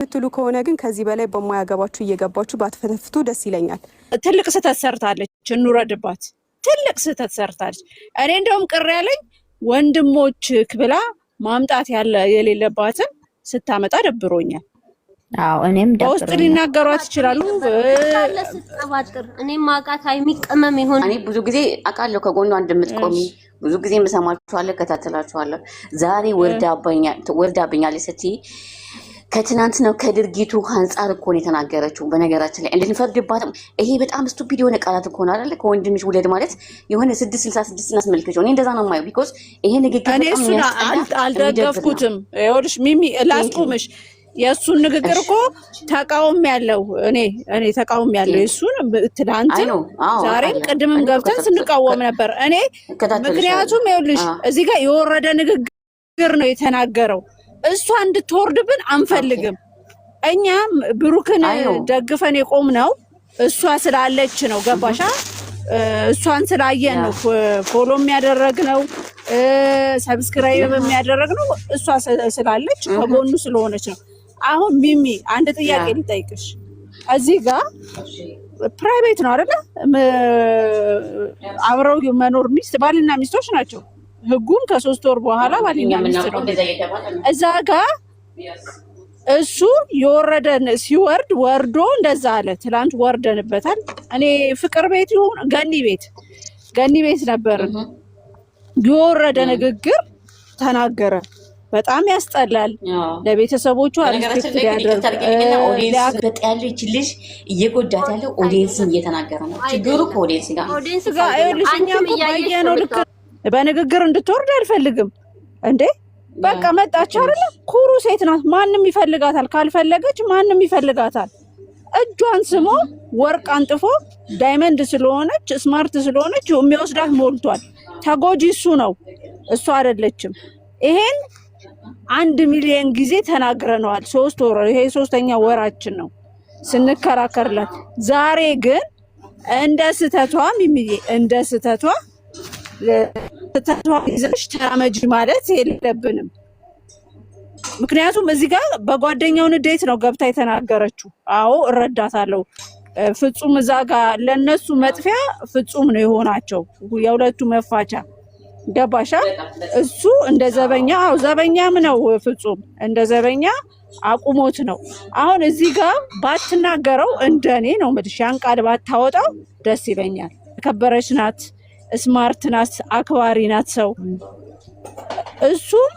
ትሉ ከሆነ ግን ከዚህ በላይ በማያገባችሁ እየገባችሁ ባትፈተፍቱ ደስ ይለኛል። ትልቅ ስህተት ሰርታለች፣ እንውረድባት። ትልቅ ስህተት ሰርታለች። እኔ እንደውም ቅር ያለኝ ወንድሞች ብላ ማምጣት የሌለባትን ስታመጣ ደብሮኛል። አዎ እኔም በውስጥ ሊናገሯት ይችላሉ። ለስተባጥር እኔም ማቃት አይሚቀመም ይሆን እኔ ብዙ ጊዜ አውቃለሁ ከጎኗ እንደምትቆሚ ብዙ ጊዜ መሰማችኋለሁ፣ ከታተላችኋለሁ። ዛሬ ወርዳብኛለች ስትይ ከትናንት ነው ከድርጊቱ አንጻር እኮ ነው የተናገረችው። በነገራችን ላይ እንድንፈርድባትም ይሄ በጣም ስቱፒድ የሆነ ቃላት እኮ ነው አይደል? ከወንድምሽ ውለድ ማለት የሆነ 666 እናስመልከቸው። እኔ እንደዛ ነው የማየው። ቢኮዝ ይሄ ንግግር እኔ እሱን አልደገፍኩትም። ይኸውልሽ ሚሚ ላስቁምሽ። የእሱን ንግግር እኮ ተቃውም ያለው እኔ ተቃውም ያለው የእሱን ትናንት ዛሬም ቅድምም ገብተን ስንቃወም ነበር። እኔ ምክንያቱም ይኸውልሽ እዚህ ጋር የወረደ ንግግር ነው የተናገረው። እሷ እንድትወርድብን አንፈልግም። እኛ ብሩክን ደግፈን የቆምነው እሷ ስላለች ነው። ገባሻ? እሷን ስላየን ነው ፎሎ የሚያደረግነው ሰብስክራይብ የሚያደረግነው እሷ ስላለች ከጎኑ ስለሆነች ነው። አሁን ሚሚ አንድ ጥያቄ ልጠይቅሽ። እዚህ ጋር ፕራይቬት ነው አይደለ? አብረው መኖር ባልና ሚስቶች ናቸው። ህጉም ከ3 ወር በኋላ ባልና ሚስት ነው። እዛ ጋር እሱ የወረደን ሲወርድ ወርዶ እንደዛ አለ። ትላንት ወርደንበታል። እኔ ፍቅር ቤት ይሁን ገኒ ቤት ነበር። የወረደ ንግግር ተናገረ። በጣም ያስጠላል። ለቤተሰቦቹ ሪስፔክት ያለች ልጅ እየጎዳት ያለው ኦዲየንስን እየተናገረ ነው። ችግሩ ከኦዲየንስ ጋር ነው። ልክ በንግግር እንድትወርድ አልፈልግም እንዴ። በቃ መጣች አይደለ? ኩሩ ሴት ናት። ማንም ይፈልጋታል። ካልፈለገች ማንም ይፈልጋታል። እጇን ስሞ ወርቅ አንጥፎ ዳይመንድ ስለሆነች ስማርት ስለሆነች የሚወስዳት ሞልቷል። ተጎጂ እሱ ነው፣ እሱ አይደለችም። ይሄን 1 ሚሊዮን ጊዜ ተናግረነዋል። 3 ወር ይሄ 3ኛ ወራችን ነው ስንከራከርላት። ዛሬ ግን እንደ ስተቷ ሚሚዬ እንደ ስተቷ ይዘሽ ተራመጂ ማለት የለብንም። ምክንያቱም እዚህ ጋር በጓደኛው ንዴት ነው ገብታ የተናገረችው። አዎ እረዳታለሁ። ፍጹም እዛ ጋር ለነሱ መጥፊያ ፍጹም ነው የሆናቸው፣ የሁለቱ መፋቻ። ገባሻ? እሱ እንደ ዘበኛ ዘበኛም ነው ፍጹም እንደ ዘበኛ አቁሞት ነው። አሁን እዚህ ጋር ባትናገረው እንደኔ ነው የምልሽ፣ ያን ቃል ባታወጣው ደስ ይለኛል። ተከበረች ናት፣ ስማርት ናት፣ አክባሪ ናት ሰው። እሱም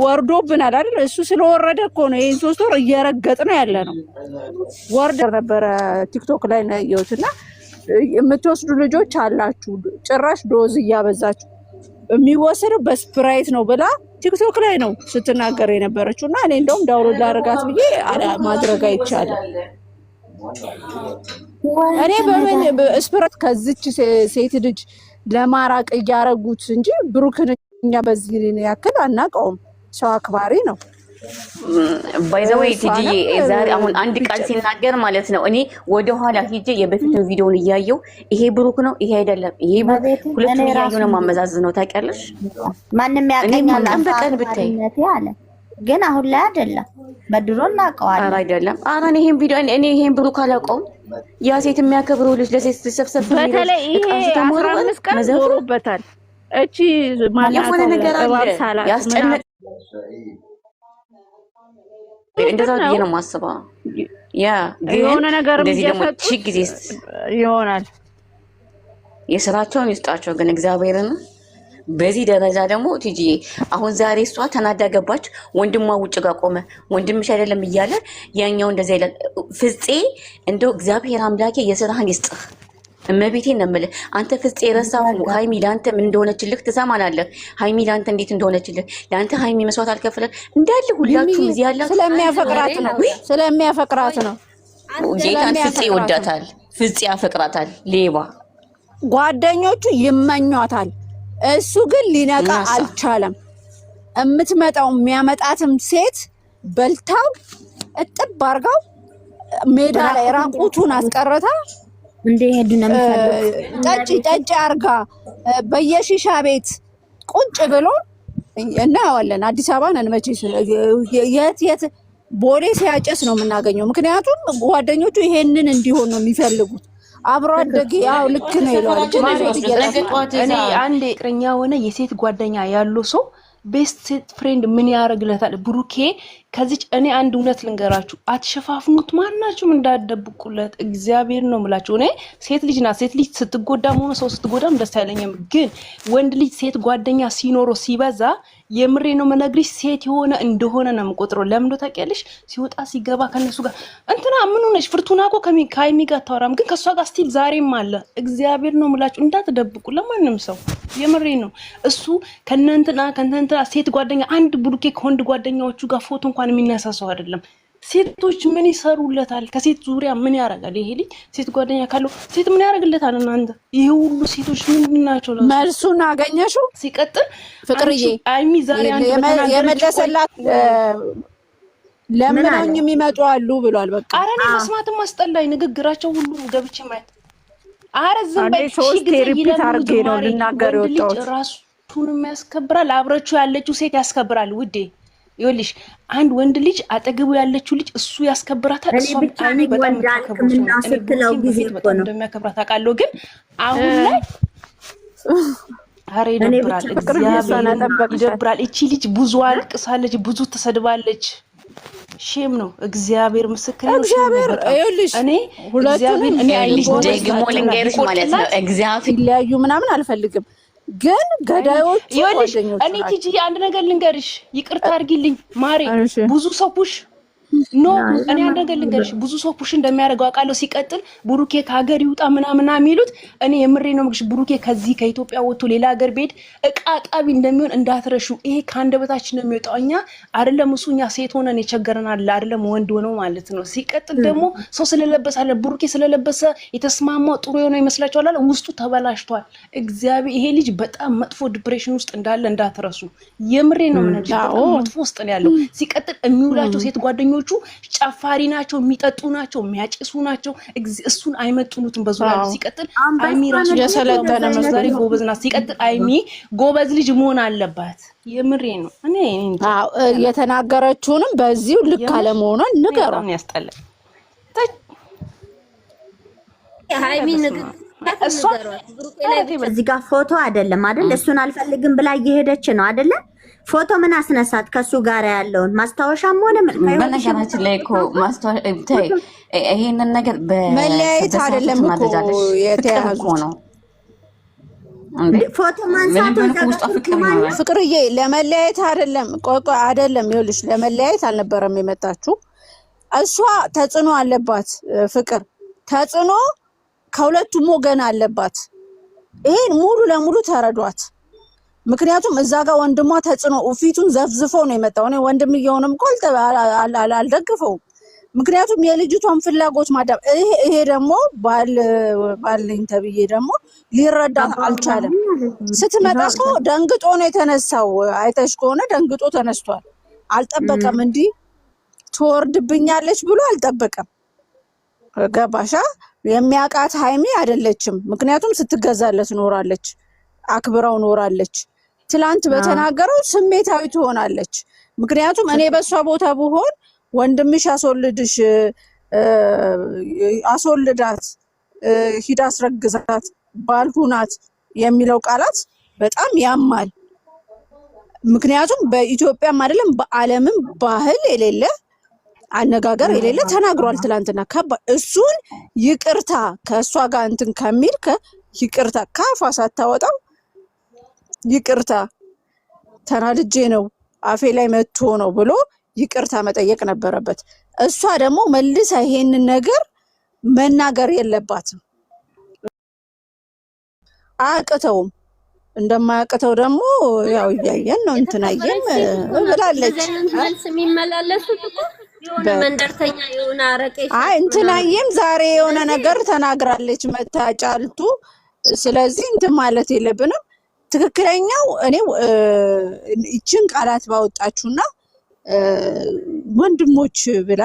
ወርዶብናል አይደል? እሱ ስለወረደ እኮ ነው ይሄን 3 ወር እየረገጥ ነው ያለ ነው። ወርደ ነበረ ቲክቶክ ላይ ነው ያየሁትና የምትወስዱ ልጆች አላችሁ፣ ጭራሽ ዶዝ እያበዛችሁ። የሚወሰደው በስፕራይት ነው ብላ ቲክቶክ ላይ ነው ስትናገር የነበረችው እና እኔ እንደውም ዳውንሎድ ላደርጋት ብዬ ማድረግ አይቻልም። እኔ በምን ስፕራይት ከዚች ሴት ልጅ ለማራቅ እያረጉት እንጂ ብሩክን እኛ በዚህ ያክል አናውቀውም። ሰው አክባሪ ነው። ባይ ዘ ዌይ ቲጂ ዛሬ አሁን አንድ ቃል ሲናገር ማለት ነው እኔ ወደ ኋላ ሂጄ የበፊቱን ቪዲዮውን እያየው ይሄ ብሩክ ነው ይሄ አይደለም ይሄ ሁለቱም እያየው ነው ማመዛዝነው። ታውቂያለሽ? ማንንም ያቀኛል በቀን ብታይ አለ፣ ግን አሁን ላይ አይደለም። በድሮ እናውቀዋለን። ኧረ አይደለም። ኧረ ይሄን ቪዲዮ እኔ ይሄን ብሩክ አላውቀውም። ያ ሴት የሚያከብረው ልጅ ለሴት ተሰብሰብ በተለይ ይሄ 15 ቀን ዞሮበታል። እቺ ማለት የሆነ ነገር አለ ያስጨነቅ እንደዛ ብዬ ነው የማስበው። ያ የሆነ ነገር እንደዚህ ደግሞ ጊዜ ይሆናል። የስራቸውን ይስጣቸው ግን እግዚአብሔርን። በዚህ ደረጃ ደግሞ ቲጂ አሁን ዛሬ እሷ ተናዳ ገባች። ወንድሟ ውጭ ጋር ቆመ። ወንድምሽ አይደለም እያለ ያኛው እንደዛ ይላል። ፍፄ እንደው እግዚአብሔር አምላኬ የስራህን ይስጥህ። እመቤቴን ነው የምልህ። አንተ ፍፄ የረሳው ሃይሚ ለአንተ ምን እንደሆነችልህ ትሰማናለህ። ሃይሚ ለአንተ እንዴት እንደሆነችልህ ለአንተ ሃይሚ መስዋዕት አልከፈለም እንዳለ ሁላችሁም እዚህ ያላችሁ ስለሚያፈቅራት ነው። ጌታን ፍፄ ይወዳታል፣ ፍፄ ያፈቅራታል። ሌባ ጓደኞቹ ይመኟታል። እሱ ግን ሊነቃ አልቻለም። የምትመጣው የሚያመጣትም ሴት በልታው እጥብ አርጋው ሜዳ ላይ ራቁቱን አስቀረታ እንደሄዱ ነው የሚፈልገው። ጠጪ አርጋ በየሺሻ ቤት ቁጭ ብሎ እናዋለን። አዲስ አበባ ነን መቼ የት ቦሌ ሲያጨስ ነው የምናገኘው። ምክንያቱም ጓደኞቹ ይሄንን እንዲሆን ነው የሚፈልጉት። አብሮ አደግ ያው ልክ ነው ይላል። እኔ አንድ ፍቅረኛ ሆነ የሴት ጓደኛ ያለው ሰው ቤስት ፍሬንድ ምን ያደርግለታል? ብሩኬ ከዚች እኔ አንድ እውነት ልንገራችሁ፣ አትሸፋፍኑት፣ ማናችሁም እንዳደብቁለት። እግዚአብሔር ነው የምላችሁ። እኔ ሴት ልጅ ናት፣ ሴት ልጅ ስትጎዳም ሆነ ሰው ስትጎዳም ደስ አይለኝም። ግን ወንድ ልጅ ሴት ጓደኛ ሲኖረው ሲበዛ የምሬ ነው መነግሪሽ፣ ሴት የሆነ እንደሆነ ነው የምቆጥረው። ለምን ታውቂያለሽ? ሲወጣ ሲገባ ከነሱ ጋር እንትና ምን ሆነሽ? ፍርቱና እኮ ከሀይሚ ጋር ታወራም፣ ግን ከሷ ጋር ስቲል ዛሬም አለ። እግዚአብሔር ነው የምላችሁ፣ እንዳትደብቁ ለማንም ሰው። የምሬ ነው። እሱ ከነንትና ሴት ጓደኛ አንድ ብሩኬ ከወንድ ጓደኛዎቹ ጋር ፎቶ እንኳን የሚነሳሰው አይደለም። ሴቶች ምን ይሰሩለታል? ከሴት ዙሪያ ምን ያደርጋል? ይሄ ልጅ ሴት ጓደኛ ካለው ሴት ምን ያደርግለታል? እናንተ ይሄ ሁሉ ሴቶች ምን ናቸው? መልሱን አገኘሽው? ሲቀጥል ፍቅርዬ አይሚ ዛሬ አንድ የመለሰላት ለምንኝ የሚመጡ አሉ ብሏል። በቃ አረኔ መስማትም አስጠላኝ ንግግራቸው ሁሉ ገብቼ ማለት አረዝም በይ ሶስት ሪፒት አርጌ ነው ልናገር የወጣሁት። ራሱንም ያስከብራል፣ አብረችው ያለችው ሴት ያስከብራል። ውዴ ይኸውልሽ አንድ ወንድ ልጅ አጠገቡ ያለችው ልጅ እሱ ያስከብራታል። እሷ አይሚ በጣም ስትለው ጊዜ እኮ ነው እንደሚያከብራት አውቃለሁ። ግን አሁን ላይ አሬ ይደብራል፣ ይደብራል። እቺ ልጅ ብዙ አልቅሳለች፣ ብዙ ተሰድባለች። ሼም ነው። እግዚአብሔር ምስክር ነው። እግዚአብሔር ይኸውልሽ እኔ እግዚአብሔር እኔ አይልሽ ደግሞ ልንገርሽ ማለት ነው። እግዚአብሔር ሊያዩ ምናምን አልፈልግም፣ ግን ገዳዮች ይኸውልሽ እኔ ቲጂ አንድ ነገር ልንገርሽ፣ ይቅርታ አድርጊልኝ ማሬ። ብዙ ሰው ፑሽ ኖ እኔ አንድ ነገር ልንገርሽ፣ ብዙ ሰው ፑሽ እንደሚያደርገው አውቃለሁ። ሲቀጥል ብሩኬ ከሀገር ይውጣ ምናምን የሚሉት እኔ የምሬ ነው የምልሽ። ብሩኬ ከዚህ ከኢትዮጵያ ወጥቶ ሌላ ሀገር ቤት እቃ ጣቢ እንደሚሆን እንዳትረሹ። ይሄ ከአንደበታችን ነው የሚወጣው። እኛ አይደለም እሱ እኛ ሴት ሆነን የቸገረናል አይደለም ወንድ ሆነው ማለት ነው። ሲቀጥል ደግሞ ሰው ስለለበሰ አለ ብሩኬ ስለለበሰ የተስማማው ጥሩ የሆነ ይመስላችኋል አለ፣ ውስጡ ተበላሽቷል። እግዚአብሔር ይሄ ልጅ በጣም መጥፎ ዲፕሬሽን ውስጥ እንዳለ እንዳትረሱ። የምሬ ነው የምልሽ፣ በጣም መጥፎ ውስጥ ነው ያለው። ሲቀጥል የሚውላቸው ሴት ጓደኞቹ ጨፋሪ ናቸው፣ የሚጠጡ ናቸው፣ የሚያጭሱ ናቸው። እሱን አይመጥኑትም በዙሪያ። ሲቀጥል አይሚ ራሱ የሰለጠነ መስላሪ ጎበዝ ናት። ሲቀጥል አይሚ ጎበዝ ልጅ መሆን አለባት። የምሬ ነው። እኔ የተናገረችውንም በዚሁ ልክ አለመሆኗን ንገሩ። ያስጠላል። ሃይሚ እሷ እዚህ ጋር ፎቶ አይደለም አይደል? እሱን አልፈልግም ብላ እየሄደች ነው አይደለ? ፎቶ ምን አስነሳት? ከሱ ጋር ያለውን ማስታወሻም ሆነ በነገራችን ላይ እኮ ይሄንን ነገር በመለያየት አይደለም እኮ የተያዙ ነው። ፎቶ ማንሳቱ ፍቅርዬ ለመለያየት አይደለም። ቆይ አይደለም፣ ይኸውልሽ ለመለያየት አልነበረም የመጣችው። እሷ ተጽዕኖ አለባት። ፍቅር ተጽዕኖ ከሁለቱም ወገን አለባት። ይሄን ሙሉ ለሙሉ ተረዷት። ምክንያቱም እዛ ጋር ወንድሟ ተጽዕኖ ፊቱን ዘፍዝፈው ነው የመጣው። እኔ ወንድምየውንም እኮ አልደግፈውም። ምክንያቱም የልጅቷን ፍላጎት ማዳም ይሄ ደግሞ ባልኝ ተብዬ ደግሞ ሊረዳት አልቻለም። ስትመጣ እኮ ደንግጦ ነው የተነሳው። አይተሽ ከሆነ ደንግጦ ተነስቷል። አልጠበቀም። እንዲህ ትወርድብኛለች ብሎ አልጠበቀም። ገባሻ? የሚያውቃት ሃይሚ አይደለችም። ምክንያቱም ስትገዛለት ኖራለች፣ አክብራው ኖራለች። ትላንት በተናገረው ስሜታዊ ትሆናለች። ምክንያቱም እኔ በሷ ቦታ ብሆን ወንድምሽ አስወልዳት ሂድ አስረግዛት ባልሁናት የሚለው ቃላት በጣም ያማል። ምክንያቱም በኢትዮጵያም አይደለም በዓለምም ባህል የሌለ አነጋገር የሌለ ተናግሯል ትላንትና። እሱን ይቅርታ ከእሷ ጋር እንትን ከሚል ይቅርታ ካፋ ሳታወጣው ይቅርታ ተናድጄ ነው አፌ ላይ መጥቶ ነው ብሎ ይቅርታ መጠየቅ ነበረበት። እሷ ደግሞ መልሳ ይሄንን ነገር መናገር የለባትም። አያቅተውም። እንደማያቅተው ደግሞ ያው እያየን ነው። እንትናየም ብላለች። መልስ የሚመላለሱት እኮ የሆነ መንደርተኛ የሆነ አረቄ እንትናየም ዛሬ የሆነ ነገር ተናግራለች መታጫልቱ። ስለዚህ እንትን ማለት የለብንም። ትክክለኛው እኔ ይችን ቃላት ባወጣችሁና ወንድሞች ብላ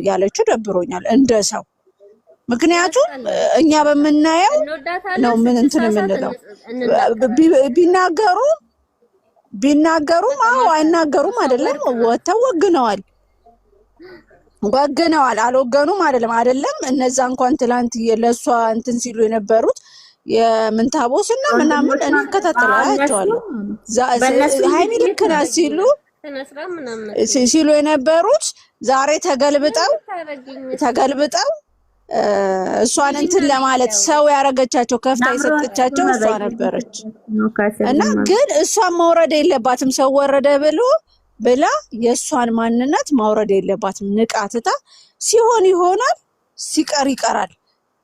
ያለችው ደብሮኛል እንደ ሰው። ምክንያቱም እኛ በምናየው ነው ምን እንትን የምንለው። ቢናገሩም አዎ አይናገሩም አይደለም ወተው ወግነዋል። ወገነዋል። አልወገኑም አይደለም። እነዛ እንኳን ትላንት ለሷ እንትን ሲሉ የነበሩት የምንታቦስና ምናምን እኔ ከታተላቸዋለሁ ሃይሚ ልክ ናት ሲሉ የነበሩት ዛሬ ተገልብጠው እሷን እንትን ለማለት ሰው ያረገቻቸው ከፍታ የሰጠቻቸው እሷ ነበረች። እና ግን እሷን መውረድ የለባትም ሰው ወረደ ብላ የእሷን ማንነት ማውረድ የለባትም። ንቃትታ ሲሆን ይሆናል፣ ሲቀር ይቀራል።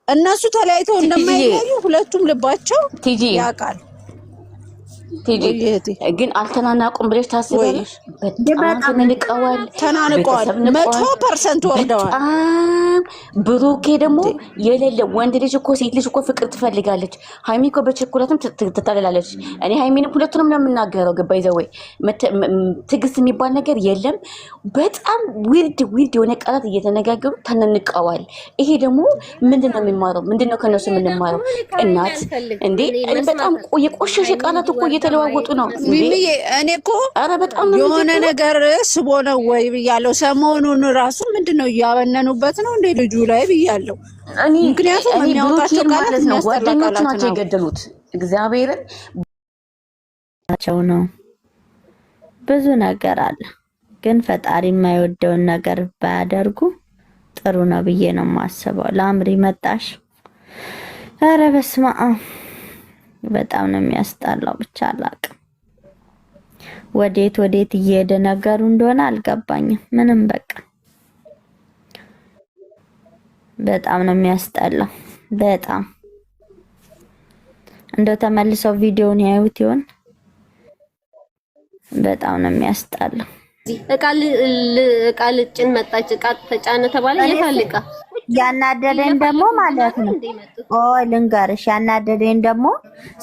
እነሱ ተለያይተው እንደማይለያዩ ሁለቱም ልባቸው ያውቃል። ቲጂ ግን አልተናናቁም ብለሽ ታስባለሽ? በጣም ተናንቀዋል። 100% ወርደዋል። ብሩኬ ደግሞ የሌለ ወንድ ልጅ እኮ ሴት ልጅ እኮ ፍቅር ትፈልጋለች። ሃይሚ እኮ በቸኮላትም ትታለላለች። እኔ ሃይሚንም ሁለቱንም ነው የምናገረው። ገባይ ዘወይ ትዕግስት የሚባል ነገር የለም። በጣም ዊርድ የሆነ ቃላት እየተነጋገሩ ተናንቀዋል። ይሄ ደግሞ ምንድነው የሚማረው? ምንድነው ከነሱ የምንማረው? እናት እንዴ በጣም የቆሸሸ ቃላት እኮ እየተለዋወጡ ነው። ሚሚዬ እኔ እኮ በጣም የሆነ ነገር ስቦ ነው ወይ ብያለሁ። ሰሞኑን ራሱ ምንድነው እያበነኑበት ነው እንዴ ልጁ ላይ ብያለሁ። ምክንያቱም የሚያወጣቸው ቃላት ነው ጓደኞቹ ናቸው የገደሉት። እግዚአብሔርን ነው። ብዙ ነገር አለ፣ ግን ፈጣሪ የማይወደውን ነገር ባያደርጉ ጥሩ ነው ብዬ ነው የማስበው። ለአምሪ መጣሽ። ኧረ በስመ አብ በጣም ነው የሚያስጠላው። ብቻ አላቅም ወዴት እየሄደ ነገሩ እንደሆነ አልገባኝም። ምንም በቃ በጣም ነው የሚያስጠላው። በጣም እንደው ተመልሰው ቪዲዮውን ያዩት ይሆን? በጣም ነው የሚያስጠላው። እቃ ልጭን መጣች፣ እቃ ተጫነ ተባለ። የታልቃ ያናደደኝ ደግሞ ማለት ነው ልንገርሽ፣ ያናደደኝ ደግሞ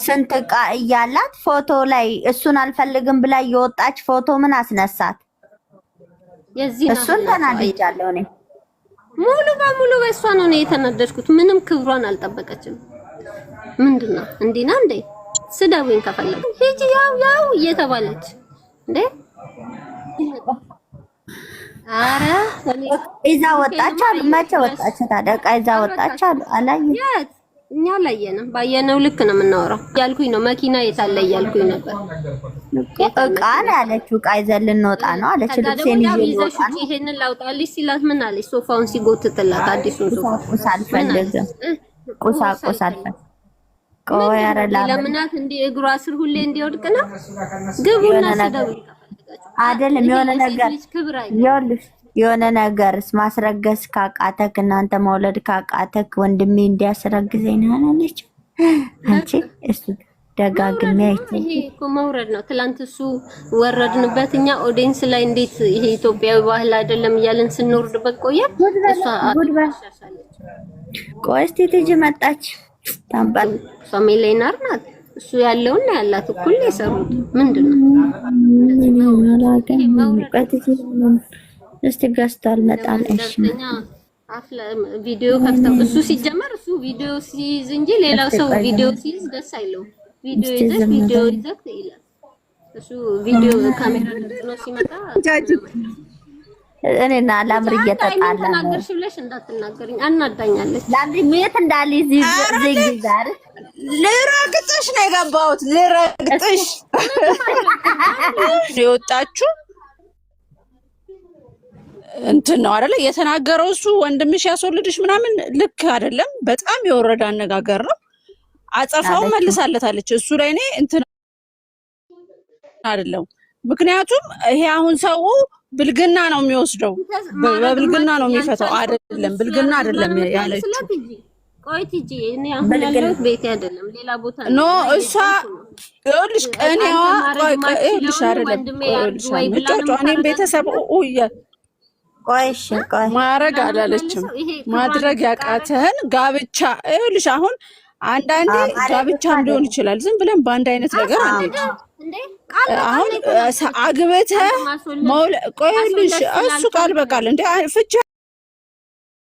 ስንት እቃ እያላት ፎቶ ላይ እሱን አልፈልግም ብላ የወጣች ፎቶ ምን አስነሳት? እሱን ተናድጃለሁ እኔ። ሙሉ በሙሉ በእሷ ነው የተናደድኩት። ምንም ክብሯን አልጠበቀችም። ምንድነው እንዲና እንዴ? ስደውኝ ከፈለገ ሂጂ ያው እየተባለች እንዴ? አረ እዛ ወጣች አሉ። መቼ ወጣች ታዲያ? እዛ ወጣች አሉ። አላየንም እኛ አላየንም። ባየነው ልክ ነው የምናወራው ያልኩኝ ነው። መኪና የታለ እያልኩኝ ነበር። እቃ ነው ያለችው። እቃ ይዘን ልንወጣ ነው አለች። ልብሴን ይዤ ልወጣ ነው። ይሄንን ላውጣልሽ ሲላት ምን አለች? ሶፋውን ሲጎትትላት አዲሱን ሶፋ ቁስ አልፈልግም፣ ቁሳቁስ አልፈልግም። ቆይ ኧረ ለምናት እንደ እግሯ ስር ሁሌ እንዲወድቅ ነው። ግቡና ስደውል አይደለም የሆነ ነገርስ ማስረገዝ ካቃተክ እናንተ መውለድ ካቃተክ ወንድሜ እንዲያስረግዘኝ ነው አላለች አንቺ? እሱ ደጋግሜ አይቼ ይሄ እኮ መውረድ ነው። ትላንት እሱ ወረድንበት እኛ ኦዲየንስ ላይ እንዴት ይሄ ኢትዮጵያዊ ባህል አይደለም እያልን ስንወርድበት ቆየ። እሷ ቆይ እስቲ ትጂ መጣች ታምባል ፋሚሊናር ናት። እሱ ያለውና ያላት እኩል የሰሩት ምንድነው? እስቲ ገዝቷል መጣል። እሺ ቪዲዮ ከፍተው እሱ ሲጀመር እሱ ቪዲዮ ሲይዝ እንጂ ሌላው ሰው ቪዲዮ ሲይዝ ደስ አይለውም። ቪዲዮ ይዘህ ይላል እሱ። ቪዲዮ ካሜራ ነው ሲመጣ እኔና ላምር እየተጣላ ነው። ተናገርሽ ብለሽ እንዳትናገሪኝ አናዳኛለች። ላምር የት እንዳለ ዛሬ ልረግጥሽ ነው የገባሁት። ልረግጥሽ የወጣችሁ እንትን ነው አይደለ? የተናገረው እሱ ወንድምሽ ያስወልድሽ ምናምን ልክ አይደለም። በጣም የወረደ አነጋገር ነው። አጸፋው መልሳለታለች። እሱ ላይ እኔ እንትን አይደለም። ምክንያቱም ይሄ አሁን ሰው ብልግና ነው የሚወስደው፣ በብልግና ነው የሚፈታው። አይደለም ብልግና አይደለም ያለችው። ቆይ ትጂ እኔ አሁን ያለሁት ቤት አይደለም ሌላ ቦታ ነው። ኖ እሷ ይኸውልሽ ቀኔዋ ይኸውልሽ አይደለም ይኸውልሽ እኔም ቤተሰብ ቆይሽ ማድረግ አላለችም። ማድረግ ያቃተህን ጋብቻ ይኸውልሽ አሁን አንዳንዴ ጋብቻም ሊሆን ይችላል። ዝም ብለን በአንድ አይነት ነገር አንዴ አሁን አግብተህ ቆይልሽ እሱ ቃል በቃል እንደ ፍቻ